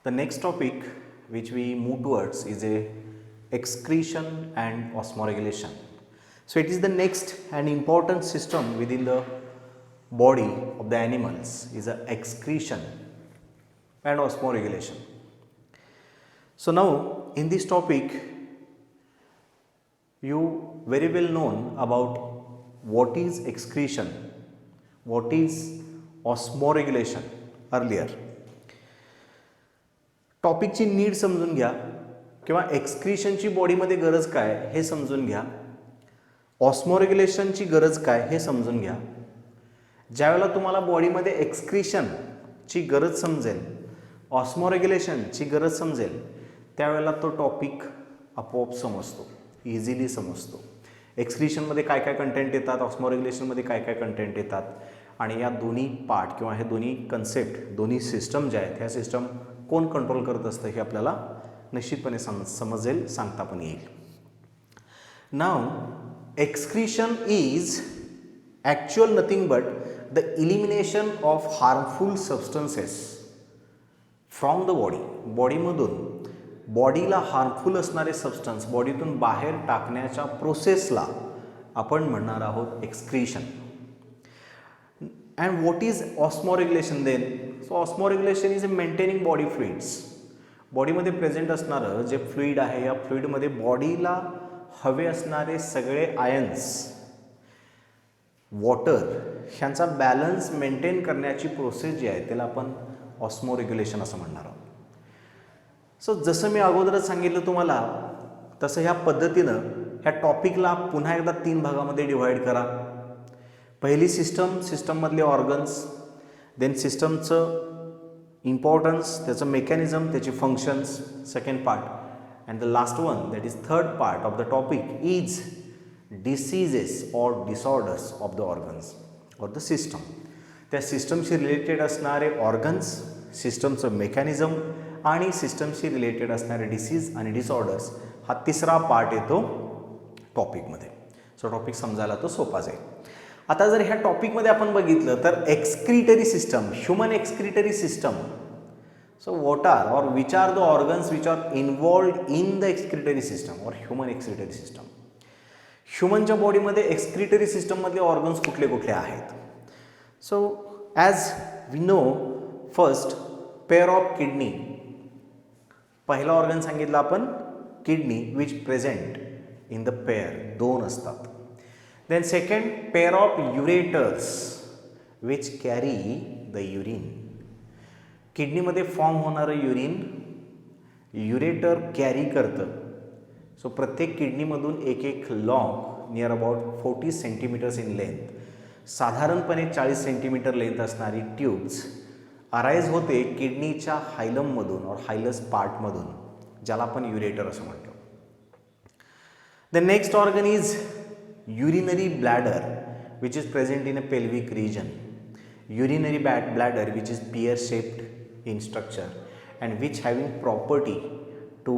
The next topic which we move towards is a excretion and osmoregulation. So it is the next and important system within the body of the animals is a excretion and osmoregulation. So now in this topic you very well known about what is excretion, what is osmoregulation earlier. टॉपिकची need समजून घ्या किंवा एक्सक्रिशनची बॉडीमध्ये गरज काय हे समजून घ्या, ऑस्मोरेग्युलेशनची गरज काय हे समजून घ्या. ज्यावेळेला तुम्हाला बॉडीमध्ये एक्सक्रिशनची गरज समजेल, ऑस्मोरेग्युलेशनची गरज समजेल, त्यावेळेला तो टॉपिक आपोआप समजतो, इझिली समजतो. एक्सक्रिशनमध्ये काय काय कंटेंट येतात, ऑस्मोरेग्युलेशनमध्ये काय काय कंटेंट येतात आणि या दोन्ही पार्ट किंवा हे दोन्ही कन्सेप्ट, दोन्ही सिस्टम ज्या आहेत ह्या सिस्टम कोण कंट्रोल करत असतं हे आपल्याला निश्चितपणे समजेल, सांगता पण येईल. नाव excretion is actual nothing but the elimination of harmful substances from the body. बॉडीमधून बॉडीला हार्मफुल असणारे सबस्टन्स बॉडीतून बाहेर टाकण्याच्या प्रोसेसला आपण म्हणणार आहोत excretion. And what is osmoregulation then? So osmoregulation is a maintaining body fluids. बॉडीमध्ये प्रेझेंट असणारं जे फ्लुइड आहे या फ्लुइडमध्ये बॉडीला हवे असणारे सगळे आयन्स, वॉटर ह्यांचा बॅलन्स मेंटेन करण्याची प्रोसेस जी आहे त्याला आपण ऑस्मोरेग्युलेशन असं म्हणणार आहोत. सो जसं मी अगोदरच सांगितलं तुम्हाला तसं ह्या पद्धतीनं ह्या टॉपिकला पुन्हा एकदा 3 भागामध्ये डिव्हाइड करा. पहिली सिस्टममधले ऑर्गन्स, देन सिस्टमचं इम्पॉर्टन्स, त्याचं मेकॅनिझम, त्याची functions, second part, and the last one that is third part of the topic is diseases or disorders of the organs or the system. त्या सिस्टमशी रिलेटेड असणारे ऑर्गन्स, सिस्टमचं मेकॅनिझम आणि सिस्टमशी related असणारे disease आणि disorders हा तिसरा पार्ट येतो टॉपिकमध्ये. सो टॉपिक समजायला तो सोपा जाईल. आता जर ह्या टॉपिकमध्ये आपण बघितलं तर excretory system, human excretory system. So what are और which are the organs which are involved in the excretory system और ह्युमन एक्सक्रिटरी सिस्टम. ह्युमनच्या बॉडीमध्ये एक्सक्रिटरी सिस्टममधले ऑर्गन्स कुठले कुठले आहेत? So as we know, first pair of kidney. पहिला organ सांगितलं आपण kidney, which present in the pair, 2 असतात. Then second, pair of ureters which carry the urine. किडनीमध्ये फॉर्म होणारं युरिन युरेटर कॅरी करतं. सो प्रत्येक किडनीमधून एक long near about 40 centimeters in length, साधारणपणे 40 सेंटीमीटर लेंथ असणारी ट्यूब्स अराईज होते किडनीच्या हायलममधून और हायलस पार्टमधून, ज्याला आपण युरेटर असं म्हणतो. The next organ is urinary bladder which is present in a pelvic region. Urinary bladder which is pear shaped in structure and which having property to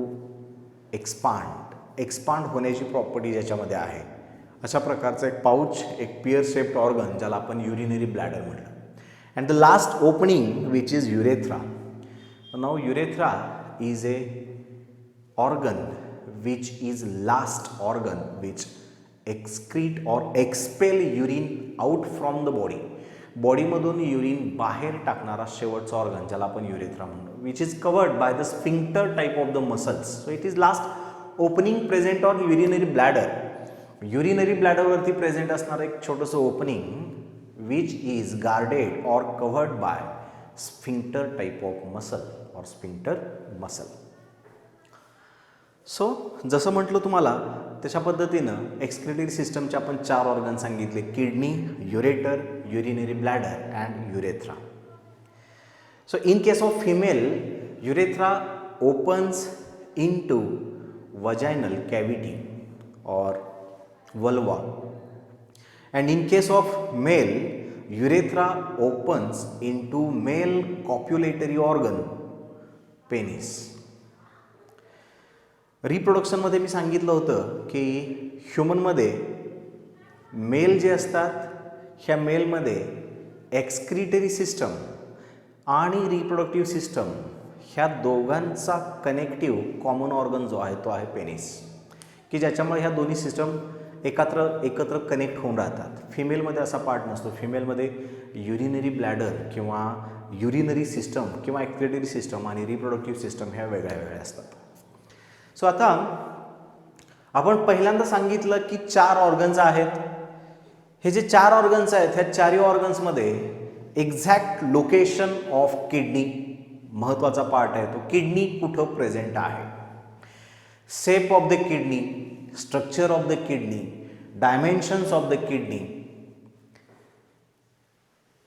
expand होण्याची property ज्याच्यामध्ये आहे. अशा प्रकारचा एक पाउच, एक pear shaped ऑर्गन ज्याला आपण urinary bladder म्हटलं. And the last opening which is urethra. Now urethra is a organ which is last organ which excrete or expel urine out from the body. बॉडीमधून urine बाहेर टाकणारा शेवटचा organ ज्याला आपण urethra म्हणतो, which is covered by the sphincter type of the muscles. So it is last opening present on urinary bladder. Urinary ब्लॅडरवरती present असणारं एक छोटंसं ओपनिंग विच इज गार्डेड और covered by sphincter type of muscle और sphincter muscle. So जसं म्हटलं तुम्हाला तशा पद्धतीनं एक्सक्रिटरी सिस्टमचे आपण 4 ऑर्गन सांगितले, kidney, ureter, urinary bladder and urethra. So in case of female, urethra opens into vaginal cavity और vulva, and in case of male, urethra opens into male copulatory organ, penis. रिप्रोडक्शनमध्ये मी सांगितलं होतं की ह्युमनमध्ये male जे असतात ह्या मेलमध्ये एक्सक्रिटरी सिस्टम आणि रिप्रोडक्टिव्ह सिस्टम ह्या दोघांचा कनेक्टिव्ह कॉमन ऑर्गन जो आहे तो आहे पेनिस, की ज्याच्यामुळे ह्या दोन्ही सिस्टम एकत्र कनेक्ट होऊन राहतात. फिमेलमध्ये असा पार्ट नसतो. फिमेलमध्ये युरिनरी ब्लॅडर किंवा युरिनरी सिस्टम किंवा एक्सक्रिटरी सिस्टम आणि रिप्रोडक्टिव्ह सिस्टम ह्या वेगळ्या वेगळ्या असतात. सो आता आपण पहिल्यांदा सांगितलं की 4 ऑर्गन्स आहेत. हे जे 4 ऑर्गन्स आहेत ह्या 4ही ऑर्गन्समध्ये एक्झॅक्ट लोकेशन ऑफ किडनी महत्त्वाचा पार्ट आहे. तो किडनी कुठं प्रेझेंट आहे, shape of the kidney, structure of the kidney, dimensions of the kidney.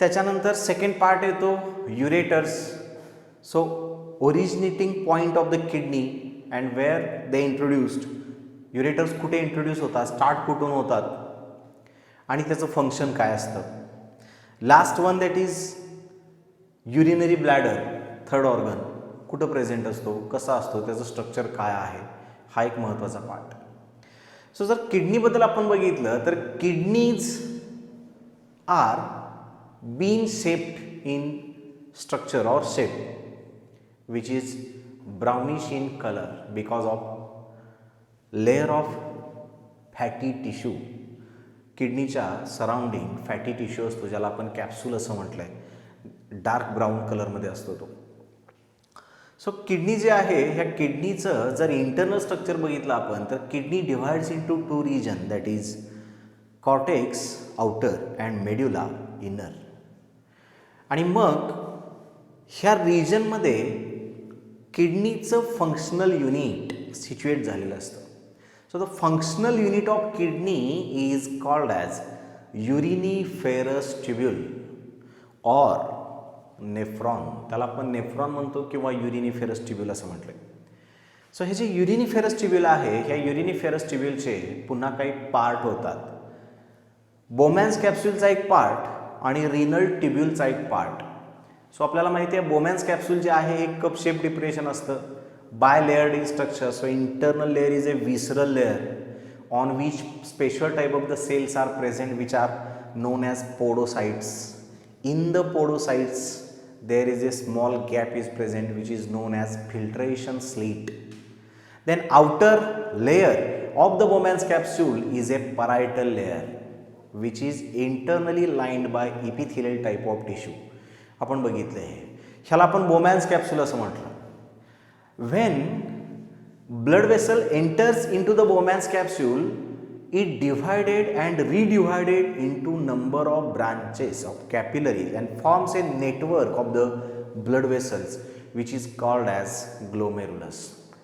त्याच्यानंतर सेकंड पार्ट येतो ureters. So originating point of the kidney and where they introduced. Ureters कुठे introduce होतात, start कुठून होतात आणि त्याचं फंक्शन काय असतं. Last one that is urinary bladder, third organ कुठं प्रेझेंट असतो, कसा असतो, त्याचं स्ट्रक्चर काय आहे, हा एक महत्त्वाचा पार्ट. सो जर किडनीबद्दल आपण बघितलं तर kidneys are bean shaped in structure और shape which is brownish in colour because of layer of fatty tissue. किडनीच्या सराउंडिंग फॅटी टिश्यू असतो ज्याला आपण कॅप्सूल असं म्हटलं आहे, डार्क ब्राऊन कलरमध्ये असतो तो. सो किडनी जे आहे ह्या किडनीचं जर इंटरनल स्ट्रक्चर बघितलं आपण तर kidney divides into 2 region that is cortex outer and medulla inner. आणि मग ह्या रिजनमध्ये किडनीचं फंक्शनल युनिट सिच्युएट झालेलं असतं. So the functional unit of kidney is called as uriniferous tubule or nephron. त्याला आपण नेफ्रॉन म्हणतो किंवा युरिनिफेरस ट्युब्यूल असं म्हटलं. सो हे जे युरिनिफेरस ट्युब्यूल आहे ह्या युरिनिफेरस ट्युब्यूलचे पुन्हा काही पार्ट होतात. बोमॅन्स कॅप्सूलचा एक पार्ट आणि रिनल ट्युब्यूलचा एक पार्ट. सो आपल्याला माहिती आहे बोमॅन्स कॅप्सूल जे आहे एक कप शेप डिप्रेशन असतं, bilayered in structure. So internal layer is a visceral layer on which special type of the cells are present which are known as podocytes. In the podocytes there is a small gap is present which is known as filtration slit. Then outer layer of the Bowman's capsule is a parietal layer which is internally lined by epithelial type of tissue. आपण बघितलं आहे ह्याला आपण Bowman's capsule असं म्हटलं. When blood vessel enters into the Bowman's capsule it divided and redivided into number of branches of capillaries and forms a network of the blood vessels which is called as glomerulus.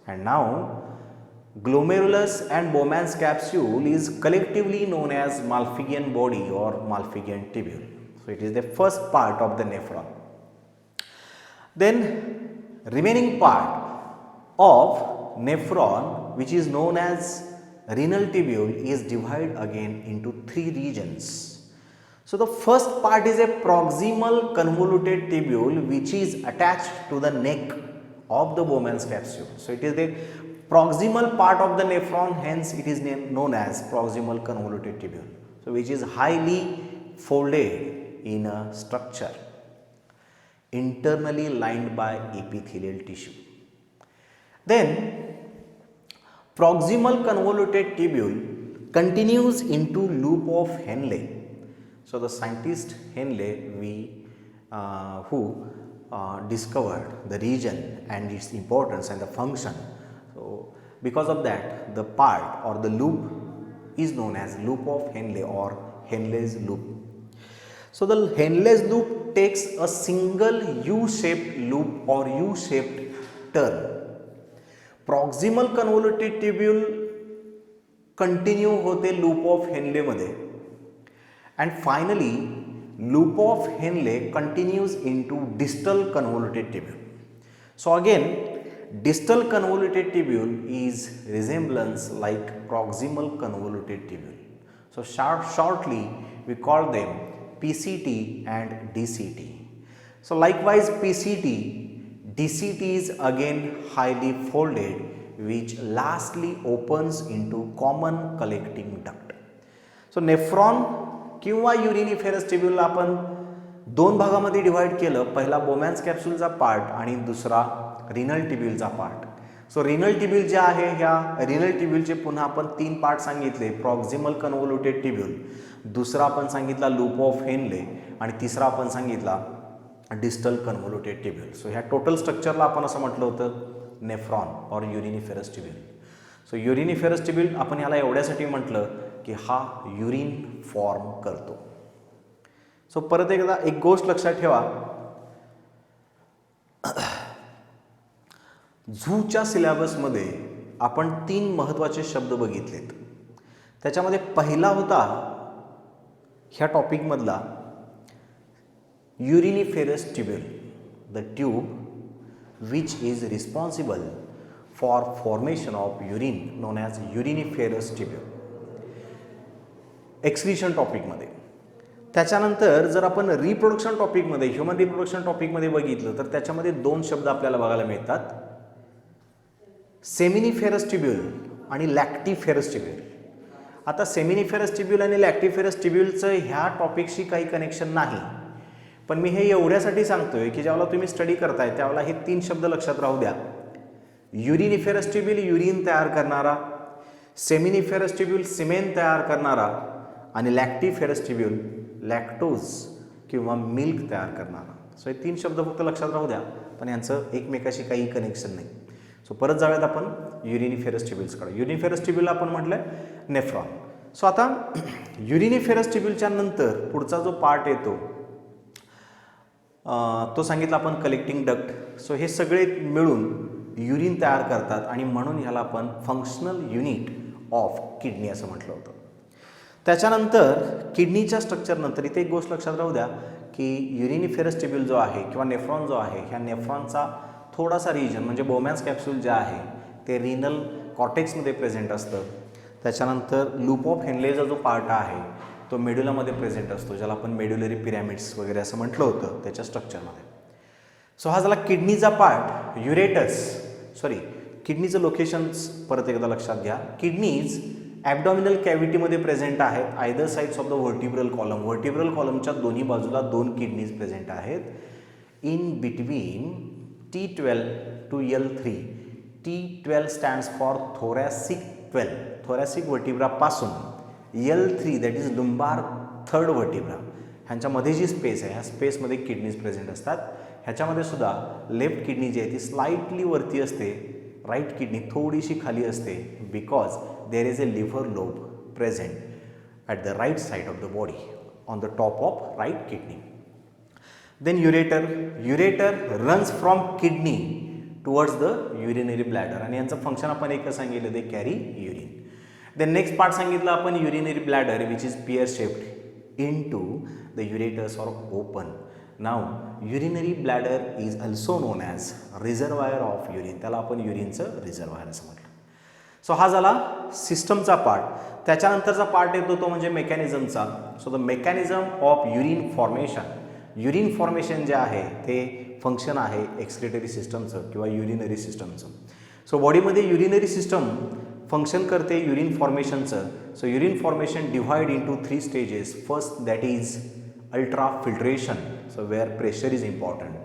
And now glomerulus and Bowman's capsule is collectively known as Malpighian body or Malpighian tubule. So it is the first part of the nephron. Then remaining part of nephron which is known as renal tubule is divided again into 3 regions. So the first part is a proximal convoluted tubule which is attached to the neck of the Bowman's capsule. So it is the proximal part of the nephron, hence it is known as proximal convoluted tubule. So which is highly folded in a structure internally lined by epithelial tissue. Then proximal convoluted tubule continues into loop of Henle. So the scientist Henle who discovered the region and its importance and the function. So because of that the part or the loop is known as loop of Henle or Henle's loop. So the Henle's loop takes a single U-shaped loop or U-shaped turn. Proximal convoluted tubule continue होते loop of Henle मध्ये and finally loop of Henle continues into distal convoluted tubule. So again distal convoluted tubule is resemblance like proximal convoluted tubule. So shortly we call them PCT and DCT. So likewise PCT DCT is again highly folded which lastly opens into common collecting duct. So nephron किंवा युरिनिफेरस ट्युब्यूल आपण दोन भागामध्ये divide केलं, पहिला बोमॅन्स कॅप्सूलचा part आणि दुसरा renal ट्युब्यूलचा part. So renal tubule जे आहे, ह्या रिनल ट्युब्यूलचे पुन्हा आपण 3 पार्ट सांगितले. प्रॉक्झिमल कन्व्होल्युटेड ट्युब्यूल, दुसरा आपण सांगितला लूप ऑफ हेनले आणि तिसरा आपण सांगितला डिस्टल कन्व्होल्युटेड ट्युब्यूल. सो ह्या टोटल स्ट्रक्चरला आपण असं म्हटलं होतं नेफ्रॉन और युरिनिफेरस ट्युब्यूल. सो युरिनिफेरस ट्युब्यूल आपण ह्याला एवढ्यासाठी म्हटलं की हा युरिन फॉर्म करतो. सो परत एकदा एक गोष्ट लक्षात ठेवा, झूच्या सिलेबसमध्ये आपण 3 महत्त्वाचे शब्द बघितलेत. त्याच्यामध्ये पहिला होता ह्या टॉपिकमधला uriniferous tubule, the tube which is responsible for formation of urine known as uriniferous tubule, excretion टॉपिकमध्ये. त्याच्यानंतर जर आपण रिप्रोडक्शन टॉपिकमध्ये, ह्युमन रिप्रोडक्शन टॉपिकमध्ये बघितलं तर त्याच्यामध्ये 2 शब्द आपल्याला बघायला मिळतात, सेमिनिफेरस ट्युब्यूल आणि लॅक्टिफेरस ट्युब्यूल. आता सेमिनिफेरस ट्युब्यूल आणि लॅक्टिफेरस ट्युब्यूलचं ह्या टॉपिकशी काही कनेक्शन नाही, पण मी हे एवढ्यासाठी सांगतोय की ज्यावेळेला तुम्ही स्टडी करताय त्यावेळेला हे 3 शब्द लक्षात राहू द्या. युरिनिफेरस ट्युब्यूल युरिन तयार करणारा, सेमिनिफेरस ट्युब्यूल सिमेन तयार करणारा आणि लॅक्टिफेरस ट्युब्यूल लॅक्टोज किंवा मिल्क तयार करणारा. सो हे 3 शब्द फक्त लक्षात राहू द्या, पण यांचं एकमेकाशी काही कनेक्शन नाही. सो परत जाऊयात आपण युरिनिफेरस ट्युब्यूल्सकडे. युरिनिफेरस ट्युब्यूल आपण म्हटलं नेफ्रॉन. सो आता युरिनिफेरस ट्युब्यूलच्या नंतर पुढचा जो पार्ट येतो तो सांगितला आपण कलेक्टिंग डक्ट. सो हे सगळे मिळून युरिन तयार करतात आणि म्हणून ह्याला आपण फंक्शनल युनिट ऑफ किडनी असं म्हटलं होतं. त्याच्यानंतर किडनीच्या स्ट्रक्चरनंतर इथे एक गोष्ट लक्षात राहू द्या की युरिनिफेरस ट्युब्यूल जो आहे किंवा नेफ्रॉन जो आहे, ह्या नेफ्रॉनचा थोडासा रिजन म्हणजे बोमॅन्स कॅप्सूल जे आहे ते रिनल कॉर्टेक्समध्ये प्रेझेंट असतं. त्याच्यानंतर लूप ऑफ हेनलेचा जो पार्ट आहे तो मेड्युलामध्ये प्रेझेंट असतो, ज्याला आपण मेड्युलरी पिरॅमिड्स वगैरे असं म्हटलं होतं त्याच्या स्ट्रक्चरमध्ये. सो हा झाला किडनीचा पार्ट. किडनीचं लोकेशन्स परत एकदा लक्षात घ्या. किडनीज ॲबडॉमिनल कॅव्हिटीमध्ये प्रेझेंट आहेत, either sides of the vertebral column. Vertebral कॉलमच्या दोन्ही बाजूला 2 किडनीज प्रेझेंट आहेत. In between T12 to L3. T12 stands for thoracic 12, thoracic वर्टिब्रापासून L3 that is lumbar third vertebra, ह्यांच्यामध्ये जी स्पेस आहे ह्या स्पेसमध्ये किडनीज प्रेझेंट असतात. ह्याच्यामध्ये सुद्धा लेफ्ट किडनी जी आहे ती स्लाइटली वरती असते, राईट किडनी थोडीशी खाली असते, because there is a liver lobe present at the right side of the body on the top of right kidney. Then ureter runs from kidney towards the urinary bladder आणि यांचं function आपण एकच सांगितलं, they carry urine. Then next part सांगितलं आपण urinary bladder which is pear shaped into the ureters or open. नाव urinary bladder is also known as reservoir of urine, त्याला आपण युरिनचं रिझर्वायर असं म्हटलं. सो हा झाला सिस्टमचा पार्ट. त्याच्यानंतरचा पार्ट येतो तो म्हणजे मेकॅनिझमचा. So the mechanism of urine formation. Urine formation जे आहे ते फंक्शन आहे एक्सक्रिटरी सिस्टमचं किंवा युरिनरी सिस्टमचं. सो बॉडीमध्ये युरिनरी सिस्टम फंक्शन करते युरिन फॉर्मेशनचं. So urine formation divide into 3 stages. First that is ultrafiltration, so where pressure is important.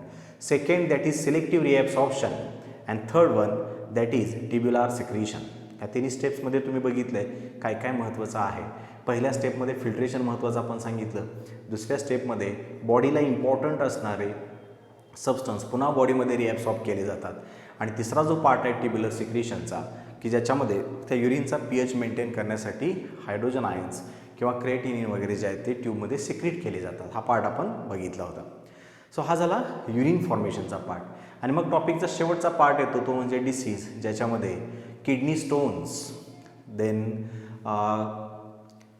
Second that is selective reabsorption and third one that is tubular secretion. ह्या 3 स्टेप्समध्ये तुम्ही बघितलं आहे काय काय महत्त्वाचं आहे. पहिल्या स्टेपमध्ये फिल्ट्रेशन महत्त्वाचं आपण सांगितलं. दुसऱ्या स्टेपमध्ये बॉडीला इम्पॉर्टंट असणारे सबस्टन्स पुन्हा बॉडीमध्ये रिॲब्सॉर्ब केले जातात. आणि तिसरा जो पार्ट आहे ट्युब्युलर सिक्रीशनचा की ज्याच्यामध्ये त्या युरिनचा pH मेंटेन करण्यासाठी हायड्रोजन आयन्स किंवा क्रिएटिनिन वगैरे जे आहेत ते ट्यूबमध्ये सिक्रीट केले जातात. हा पार्ट आपण बघितला होता. सो हा झाला युरिन फॉर्मेशनचा पार्ट. आणि मग टॉपिकचा शेवटचा पार्ट येतो तो म्हणजे डिसीज, ज्याच्यामध्ये kidney stones, then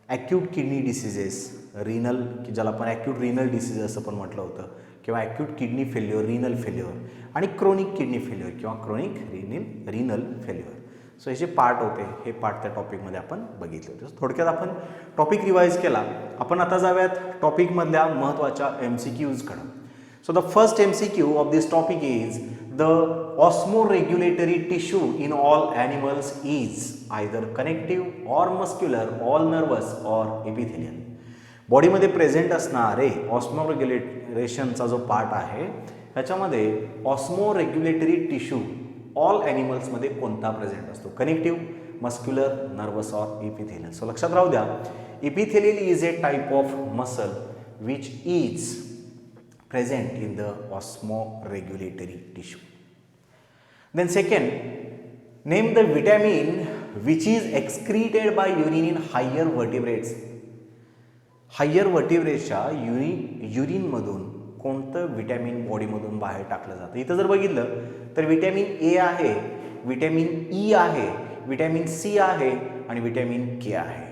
acute kidney diseases, renal की ज्याला आपण ॲक्यूट रिनल डिसीज असं पण म्हटलं होतं, किंवा acute kidney failure, renal failure, आणि क्रोनिक किडनी फेल्युअर किंवा क्रोनिक रिनल फेल्युअर. सो हे जे पार्ट होते हे पार्ट त्या टॉपिकमध्ये आपण बघितले होते. थोडक्यात आपण टॉपिक रिवाईज केला. आपण आता जाऊयात टॉपिकमधल्या महत्त्वाच्या MCQजकडं. So the first MCQ of this topic is the osmoregulatory tissue in all animals is either connective or muscular or nervous or epithelial. बॉडीमध्ये प्रेझेंट असणारे फिल्ट्रेशनचा जो पार्ट आहे ह्याच्यामध्ये ऑस्मो रेग्युलेटरी टिश्यू ऑल ॲनिमल्समध्ये कोणता प्रेझेंट असतो? Connective, muscular, nervous or epithelial. So लक्षात राहू द्या, epithelial is a type of muscle which is present in the osmoregulatory tissue. Then second, name the vitamin which is excreted by urine in higher vertebrates. Higher वर्टिब्रेटच्या युरिनमधून कोणतं vitamin बॉडीमधून बाहेर टाकलं जातं? इथं जर बघितलं तर विटॅमिन ए आहे, विटॅमिन ई आहे, विटॅमिन सी आहे आणि विटॅमिन के आहे.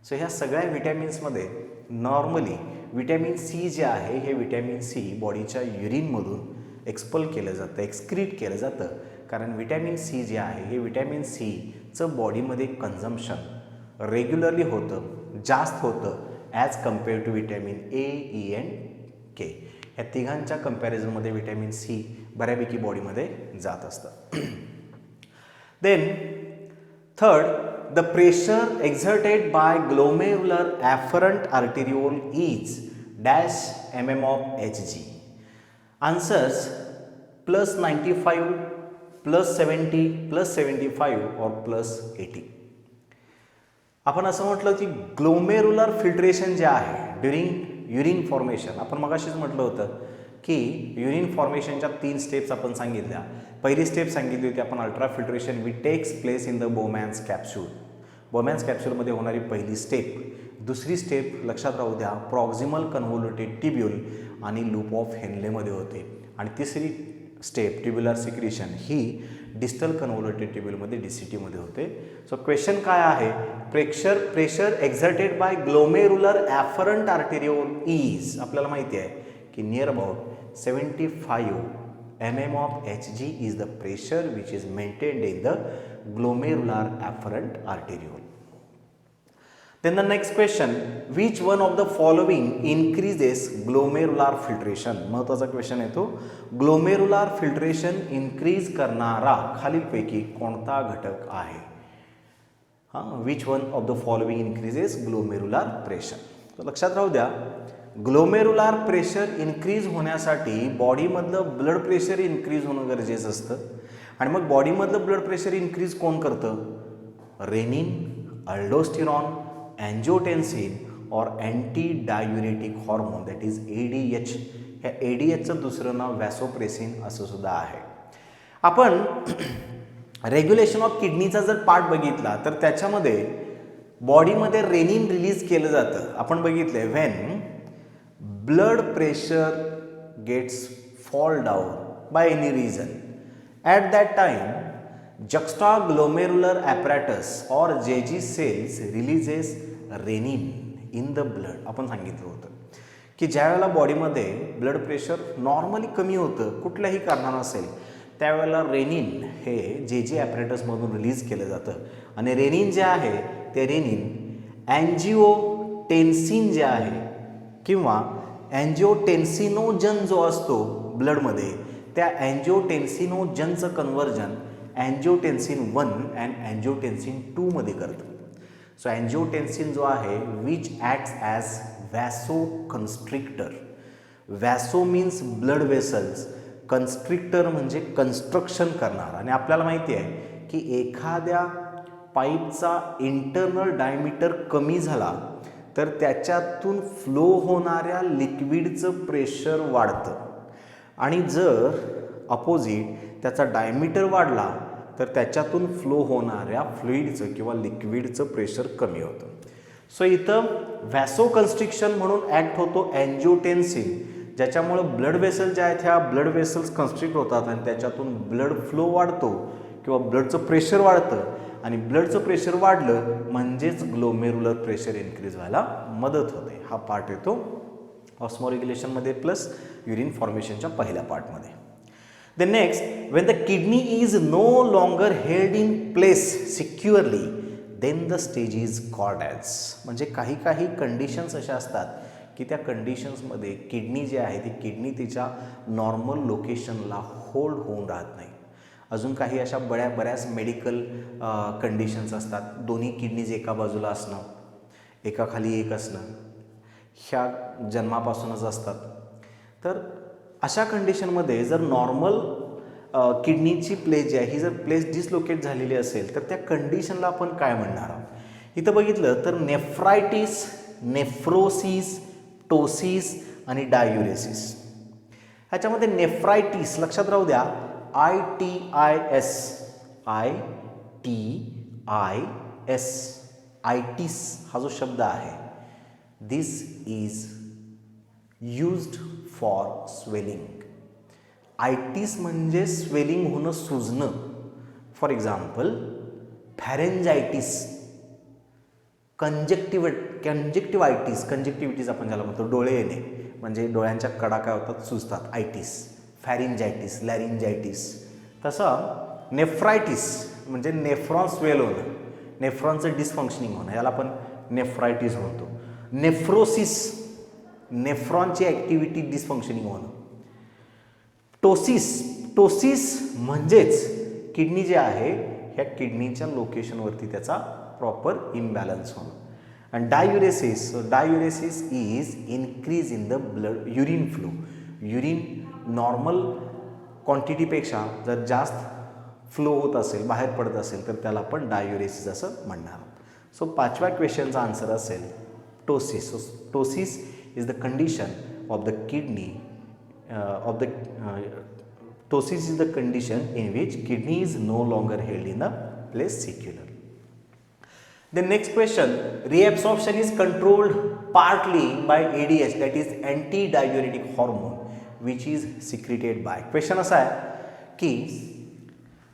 सो ह्या सगळ्या विटॅमिन्समध्ये नॉर्मली विटॅमिन सी जे आहे हे विटॅमिन सी बॉडीच्या युरिनमधून एक्सपल केलं जातं, एक्सक्रीट केलं जातं. कारण विटॅमिन सी जे आहे हे विटॅमिन सीचं बॉडीमध्ये कन्झम्पशन रेग्युलरली होतं, जास्त होतं as compare to vitamin A, E and K. ह्या तिघांच्या कम्पॅरिझनमध्ये विटॅमिन सी बऱ्यापैकी बॉडीमध्ये जात असतं. Then third, the pressure exerted by glomerular afferent arteriole is dash mm of Hg. Answers plus 95, plus 70, plus 75 or plus 80. आपण असं म्हटलं की ग्लोमेरुलर फिल्ट्रेशन जे आहे ड्युरिंग युरिन फॉर्मेशन, आपण मगाशीच म्हटलं होतं की युरिन फॉर्मेशनच्या 3 स्टेप्स आपण सांगितल्या. पहिली स्टेप सांगितली होती आपण ultrafiltration which takes place in the Bowman's capsule. Bowman's कॅप्सूलमध्ये होणारी पहिली स्टेप. दुसरी स्टेप लक्षात राहू द्या प्रॉक्झिमल कन्व्होल्युटेड टिब्यूल आणि लूप ऑफ हेनलेमध्ये होते. आणि तिसरी स्टेप ट्युब्युलर सिक्रिशन ही डिस्टल कन्व्होल्युटेड टिब्यूलमध्ये DCT मध्ये होते. सो क्वेश्चन काय आहे? Pressure exerted by glomerular afferent arteriole is, आपल्याला माहिती आहे की near about 75 mm of Hg is the pressure which is maintained in the glomerular afferent arteriole. Then the next question, which one of the following increases glomerular filtration? महत्त्वाचा question आहे तो. Glomerular filtration increase करणारा खालीलपैकी कोणता घटक आहे? Which one of the following increases glomerular pressure? तर लक्षात राहू द्या ग्लोमेरुलर प्रेशर इन्क्रीज होण्यासाठी बॉडीमधलं ब्लड प्रेशर इन्क्रीज होणं गरजेचं असतं. आणि मग बॉडीमधलं ब्लड प्रेशर इन्क्रीज कोण करतं? रेनिन, अल्डोस्टिरॉन, अँजिओटेन्सिन और anti diuretic hormone that is ADH. ह्या ADHचं दुसरं नाव वॅसोप्रेसिन असं सुद्धा आहे. आपण रेग्युलेशन ऑफ किडनीचा जर पार्ट बघितला तर त्याच्यामध्ये बॉडीमध्ये रेनिन रिलीज केलं जातं. आपण बघितलंय when blood pressure gets fall down by any reason, at that time juxtaglomerular apparatus or JG cells releases renin in the blood. आपण सांगितलं होतं की ज्या वेळेला बॉडीमध्ये ब्लड प्रेशर नॉर्मली कमी होतं कुठल्याही कारणानं असेल त्यावेळेला रेनिन हे JG ॲपरेटसमधून रिलीज केलं जातं. आणि रेनिन जे आहे ते रेनिन अँजिओटेन्सिन जे आहे किंवा अँजिओटेन्सिनोजन जो असतो ब्लडमध्ये त्या अँजिओटेन्सिनोजनचं कन्व्हर्जन अँजिओटेन्सिन 1 अँड अँजिओटेन्सिन 2 मध्ये करतं. सो अँजिओटेन्सिन जो आहे which acts as vasoconstrictor. Vaso means blood vessels, constrictor म्हणजे कन्स्ट्रक्शन करणार. आणि आपल्याला माहिती आहे की एखाद्या पाईपचा इंटरनल डायमीटर कमी झाला तर त्याच्यातून फ्लो होणाऱ्या लिक्विडचं प्रेशर वाढतं. आणि जर अपोजिट त्याचा डायमीटर वाढला तर त्याच्यातून फ्लो होणाऱ्या फ्लुइडचं किंवा लिक्विडचं प्रेशर कमी होतं. सो इथं व्हॅसो कन्स्ट्रिक्शन म्हणून ॲक्ट होतो अँजिओटेन्सिन, ज्याच्यामुळं ब्लड वेसल ज्या आहेत ह्या ब्लड वेसल्स कन्स्ट्रिक्ट होतात आणि त्याच्यातून ब्लड फ्लो वाढतो किंवा ब्लडचं प्रेशर वाढतं. आणि ब्लडचं प्रेशर वाढलं म्हणजेच ग्लोमेरुलर प्रेशर इन्क्रीज व्हायला मदत होते. हा पार्ट येतो ऑस्मोरेग्युलेशनमध्ये प्लस युरिन फॉर्मेशनच्या पहिल्या पार्टमध्ये. The next, when the kidney is no longer held in place securely then the stage is called as. म्हणजे काही काही कंडिशन्स अशा असतात की त्या कंडिशन्समध्ये किडनी जी आहे ती किडनी तिच्या नॉर्मल लोकेशनला होल्ड होऊन राहत नाही. अजून काही अशा बऱ्याच मेडिकल कंडिशन्स असतात. दोन्ही किडनीज एका बाजूला असणं, एकाखाली एक असणं, ह्या जन्मापासूनच असतात. तर अशा कंडिशनमध्ये जर नॉर्मल किडनीची प्लेस जी आहे ही जर प्लेस डिसलोकेट झालेली असेल तर त्या कंडिशनला आपण काय म्हणणार आहोत. इथं बघितलं तर नेफ्रायटिस, नेफ्रोसिस, टोसिस आणि डायुरेसिस. ह्याच्यामध्ये नेफ्रायटिस लक्षात राहू द्या, ITIS, ITIS, आयटिस हा जो शब्द आहे, दिस इज यूज्ड फॉर स्वेलिंग. आयटिस म्हणजे स्वेलिंग होणं, सुजणं. फॉर एक्झाम्पल फॅरेंजायटिस, कंजक्टिव्हायटिस, कंजक्टिव्हिटीज आपण ज्याला म्हणतो, डोळे येणे म्हणजे डोळ्यांच्या कडा काय होतात, सुजतात, आयटिस. फॅरिंजायटिस, लॅरिंजायटिस. तसं नेफ्रायटिस म्हणजे नेफ्रॉन स्वेल होणं, नेफ्रॉनचं डिसफंक्शनिंग होणं, याला आपण नेफ्रायटिस म्हणतो. नेफ्रोसिस, नेफ्रॉनची ॲक्टिव्हिटी डिसफंक्शनिंग होणं. टोसिस म्हणजेच किडनी जे आहे ह्या किडनीच्या लोकेशनवरती त्याचा प्रॉपर इम्बॅलन्स होणं. आणि diuresis is increase in the blood urine flow. Urine normal क्वांटिटीपेक्षा जर जास्त फ्लो होत असेल, बाहेर पडत असेल, तर त्याला आपण डायुरेसिस असं म्हणणार आहोत. सो 5व्या क्वेश्चनचा आन्सर असेल ptosis. Ptosis is the condition of the kidney tosis is the condition in which kidney is no longer held in the place secular. The next question, reabsorption is controlled partly by ADH, that is antidiuretic hormone, which is secreted by. Question असा आहे की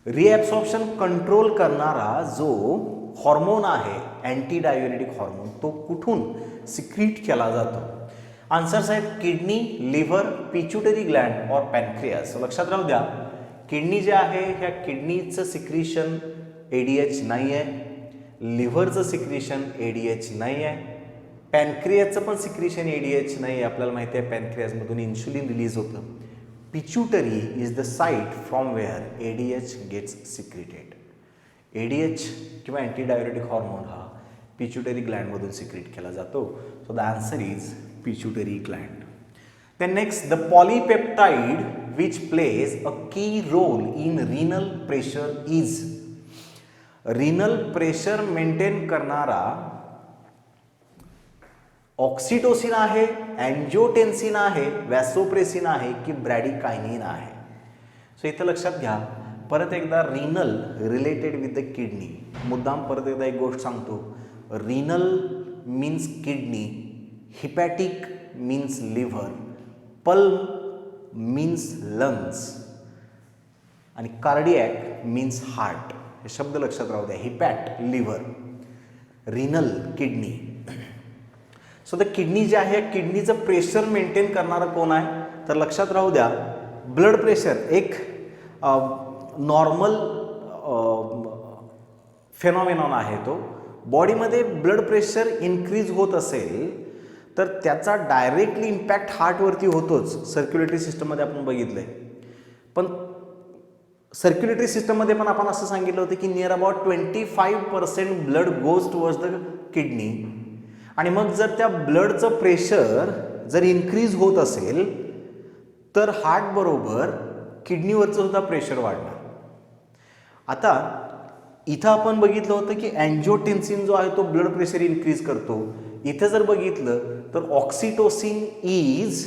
रिॲब्सॉर्प्शन control करणारा जो hormone आहे अँटीडायुरेटिक hormone, तो कुठून secrete केला जातो. आन्सर्स आहेत किडनी, लिव्हर, पिच्युटरी ग्लँड और पॅनक्रियास. लक्षात राहू द्या, किडनी जे आहे ह्या किडनीचं सिक्रिशन ADH नाही आहे, लिव्हरचं सिक्रिशन ADH नाही आहे, पॅनक्रियाचं पण सिक्रिशन ADH नाही आहे. आपल्याला माहिती आहे पॅनक्रियासमधून इन्शुलिन रिलीज होतं. Pituitary is the site from where ADH gets secreted. ADH किंवा अँटीडायुरेटिक हॉर्मोन हा पिच्युटरी ग्लँडमधून सिक्रिट केला जातो. So the answer is pituitary gland. Then next, the polypeptide which plays a key role in renal pressure is. renal pressure maintain करणारा oxytocin आहे, अँजिओटेन्सिन आहे, वॅसोप्रेसिन आहे की ब्रॅडिकायनिन आहे. सो इथं लक्षात घ्या, परत एकदा renal related with the kidney. मुद्दाम परत एकदा एक गोष्ट सांगतो, renal means kidney, hepatic means liver, pulm means lungs आणि कार्डियॅक मीन्स हार्ट. हे शब्द लक्षात राहू द्या, hepat liver, renal kidney. So the kidney जे आहे किडनीचं प्रेशर मेंटेन करणारा कोण आहे, तर लक्षात राहू द्या ब्लड प्रेशर एक नॉर्मल फेनॉमेनॉन आहे. तो बॉडीमध्ये ब्लड प्रेशर इन्क्रीज होत असेल तर त्याचा डायरेक्टली इम्पॅक्ट हार्टवरती होतोच. सर्क्युलेटरी सिस्टममध्ये आपण बघितलंय, पण सर्क्युलेटरी सिस्टममध्ये पण आपण असं सांगितलं होतं की near about 25% blood goes towards the kidney. आणि मग जर त्या ब्लडचं प्रेशर जर इन्क्रीज होत असेल तर हार्ट बरोबर किडनीवरचं सुद्धा प्रेशर वाढणार. आता इथं आपण बघितलं होतं की अँजिओटेन्सिन जो आहे तो ब्लड प्रेशर इन्क्रीज करतो. इथं जर बघितलं तर ऑक्सिटोसिन इज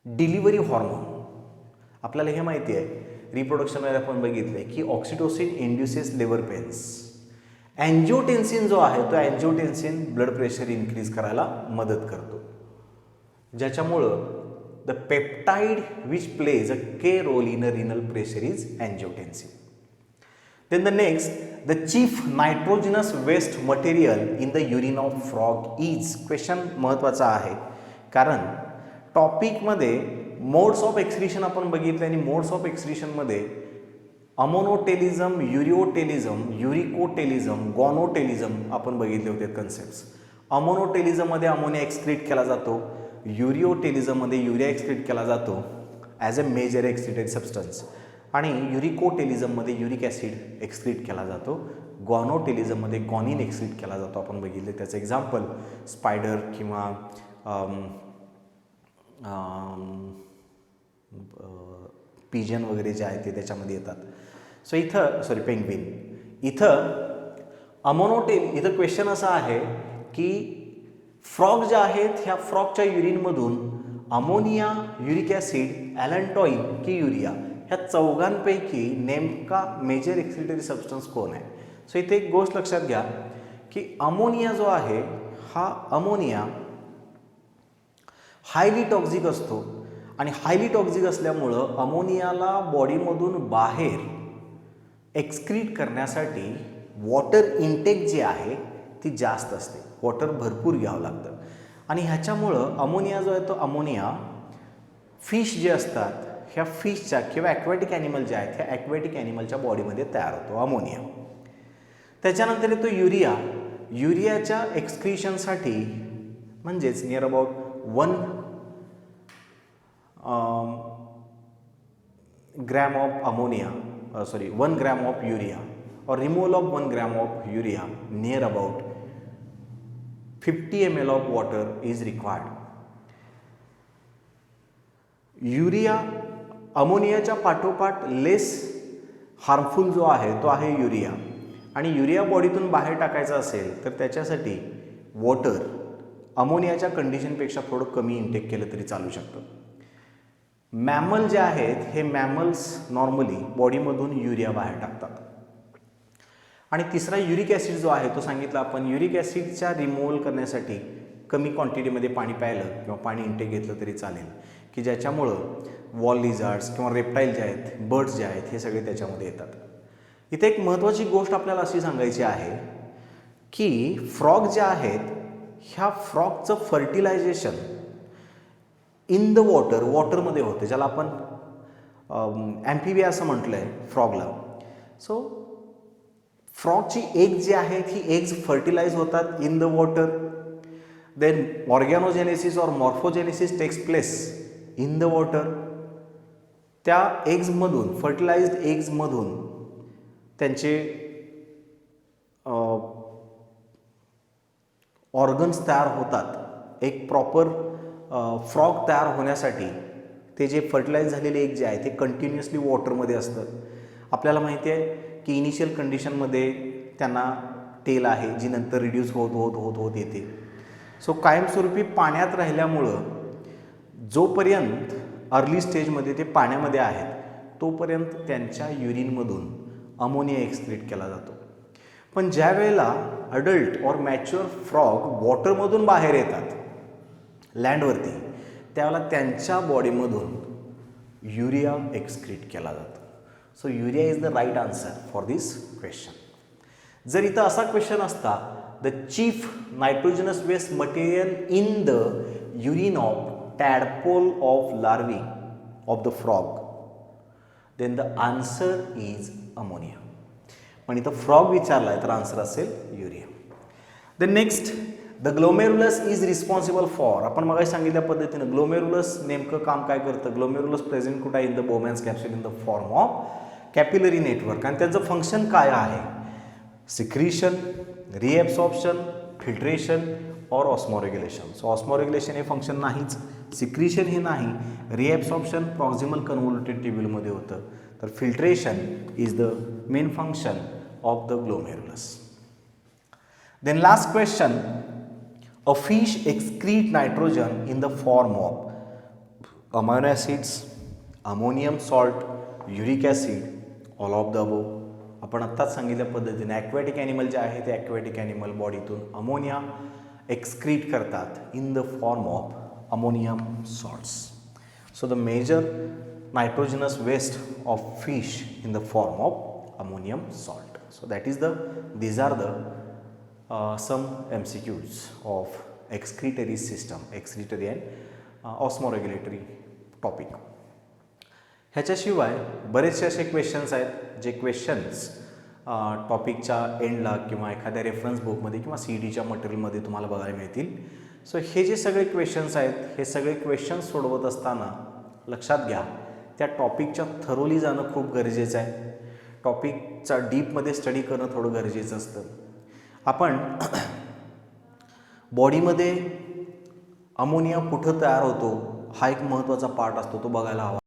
डिलिव्हरी हॉर्मोन. आपल्याला हे माहिती आहे, रिप्रोडक्शनमध्ये आपण बघितलंय की ऑक्सिटोसिन इंड्युसेस लेबर पेन्स. अँजिओटेन्सिन जो आहे तो अँजिओटेन्सिन ब्लड प्रेशर इन्क्रीज करायला मदत करतो, ज्याच्यामुळं the peptide which plays a key role in a renal pressure is angiotensin. Then the next, the chief nitrogenous waste material in the urine of frog is. Question महत्त्वाचा आहे कारण टॉपिकमध्ये modes of excretion आपण बघितले आणि modes of एक्सक्रिशनमध्ये अमोनोटेलिझम, युरिओटेलिझम, युरिकोटेलिझम, गॉनोटेलिझम आपण बघितले होते concepts. अमोनोटेलिझममध्ये ammonia excrete केला जातो, युरिओटेलिझममध्ये युरिया एक्सक्रीट केला जातो as a major excreted substance, आणि युरिकोटेलिझममध्ये युरिक ॲसिड एक्सक्रीट केला जातो, गॉनोटेलिझममध्ये गॉनिन एक्सक्रीट केला जातो. आपण बघितले त्याचं एक्झाम्पल स्पायडर किंवा पिजन वगैरे जे आहे ते त्याच्यामध्ये येतात. सो इथं पेंग्विन इथं अमोनोटेल. इथं क्वेश्चन असा आहे की फ्रॉग ज्या आहेत ह्या फ्रॉगच्या युरिनमधून अमोनिया, युरिक ॲसिड, ॲलंटॉईन की युरिया ह्या चौघांपैकी नेमका मेजर एक्सक्रिटरी सबस्टन्स कोण आहे. सो इथे एक गोष्ट लक्षात घ्या की अमोनिया जो आहे हा अमोनिया हायली टॉक्झिक असतो आणि हायली टॉक्झिक असल्यामुळं अमोनियाला बॉडीमधून बाहेर एक्सक्रीट करण्यासाठी वॉटर इनटेक जे आहे ती जास्त असते. वॉटर भरपूर घ्यावं लागतं आणि ह्याच्यामुळं अमोनिया जो आहे तो अमोनिया फिश जे असतात ह्या फिशच्या किंवा ॲक्वॅटिक ॲनिमल जे आहेत ह्या ॲक्वॅटिक ॲनिमलच्या बॉडीमध्ये तयार होतो अमोनिया. त्याच्यानंतर येतो युरिया. युरियाच्या एक्सक्रिशनसाठी म्हणजेच near about 1 gram of ammonia 1 gram of urea or removal of 1 gram of urea near about 50 ml of water is required. Urea अमोनियाच्या पाठोपाठ लेस हार्मफुल जो आहे तो आहे युरिया आणि युरिया बॉडीतून बाहेर टाकायचा असेल तर त्याच्यासाठी वॉटर अमोनियाच्या कंडिशनपेक्षा थोडं कमी इनटेक केलं तरी चालू शकतं. मॅमल जे आहेत हे मॅमल्स नॉर्मली बॉडीमधून युरिया बाहेर टाकतात. आणि तिसरा युरिक ॲसिड जो आहे तो सांगितला आपण. युरिक ॲसिडच्या रिमूव्हल करण्यासाठी कमी क्वांटिटीमध्ये पाणी प्यायलं किंवा पाणी इंटेक घेतलं तरी चालेल की ज्याच्यामुळं वॉल लिझार्ड्स किंवा रेप्टाईल जे आहेत, बर्ड्स जे आहेत हे सगळे त्याच्यामध्ये येतात. इथे एक महत्त्वाची गोष्ट आपल्याला अशी सांगायची आहे की फ्रॉग जे आहेत ह्या फ्रॉगचं फर्टिलायझेशन इन द वॉटरमध्ये होते, ज्याला आपण ॲम्फिबिया असं म्हटलं आहे फ्रॉगला. सो फ्रॉगची एग जी आहेत ही एग्ज फर्टिलाइज होतात in the water. Then organogenesis और morphogenesis takes place in the water. त्या एग्जमधून फर्टिलाइज्ड एग्जमधून त्यांचे ऑर्गन्स तयार होतात. एक प्रॉपर फ्रॉग तयार होण्यासाठी ते जे फर्टिलाइज झालेले एग जे आहे ते कंटिन्युअसली वॉटरमध्ये असतं. आपल्याला माहिती आहे की इनिशियल कंडिशनमध्ये त्यांना टेल आहे जी नंतर रिड्यूस होत येते. सो कायमस्वरूपी पाण्यात राहिल्यामुळं जोपर्यंत अर्ली स्टेजमध्ये ते पाण्यामध्ये आहेत तोपर्यंत त्यांच्या युरिनमधून अमोनिया एक्सक्रीट केला जातो. पण ज्या वेळेला अडल्ट और मॅच्युअर फ्रॉग वॉटरमधून बाहेर येतात लँडवरती त्यावेळेला त्यांच्या बॉडीमधून युरिया एक्सक्रीट केला जातो. So urea is the right answer for this question. जर इथं असा क्वेश्चन असता the chief nitrogenous waste material in the urine of tadpole of larvae of the frog then the answer is ammonia. पण इथं frog विचारला आहे तर answer असेल urea. The next the glomerulus is responsible for. आपण मगाशी सांगितल्या पद्धतीनं ग्लोमेरुलस नेमकं काम काय करतं. ग्लोमेरुलस प्रेझेंट कुठं आहे in the Bowman's capsule in the form of capillary network आणि त्याचं फंक्शन काय आहे. सिक्रीशन, रिएब्सॉर्प्शन, फिल्ट्रेशन और ऑस्मोरेग्युलेशन. सो ऑस्मोरेग्युलेशन हे फंक्शन नाहीच, सिक्रीशन हे नाही, रिएब्सॉर्प्शन प्रॉक्झिमल कन्व्होल्युटेड ट्युब्युलमध्ये होतं, तर filtration is the main function of the glomerulus. Then last question. A fish excrete nitrogen in the form of amino acids, ammonium salt, uric acid, all of the above. आपण आत्ताच सांगितल्या पद्धतीने ॲक्वॅटिक ॲनिमल जे आहे ते aquatic animal बॉडीतून ammonia excrete करतात in the form of ammonium salts. So the major nitrogenous waste of fish in the form of ammonium salt. So that is these are the some MCQs of excretory system, excretory and osmoregulatory topic. ह्याच्याशिवाय बरेचसे असे questions आहेत जे questions टॉपिकच्या एंडला किंवा एखाद्या reference बुकमध्ये किंवा CETच्या मटेरियलमध्ये तुम्हाला बघायला मिळतील. सो हे जे सगळे क्वेश्चन्स आहेत हे सगळे क्वेश्चन्स सोडवत असताना लक्षात घ्या त्या टॉपिकच्या थरोली जाणं खूप गरजेचं आहे. टॉपिकचा डीपमध्ये स्टडी करणं थोडं गरजेचं असतं. आपण बॉडीमध्ये अमोनिया कुठं तयार होतो हा एक महत्त्वाचा पार्ट असतो, तो बघायला हवा.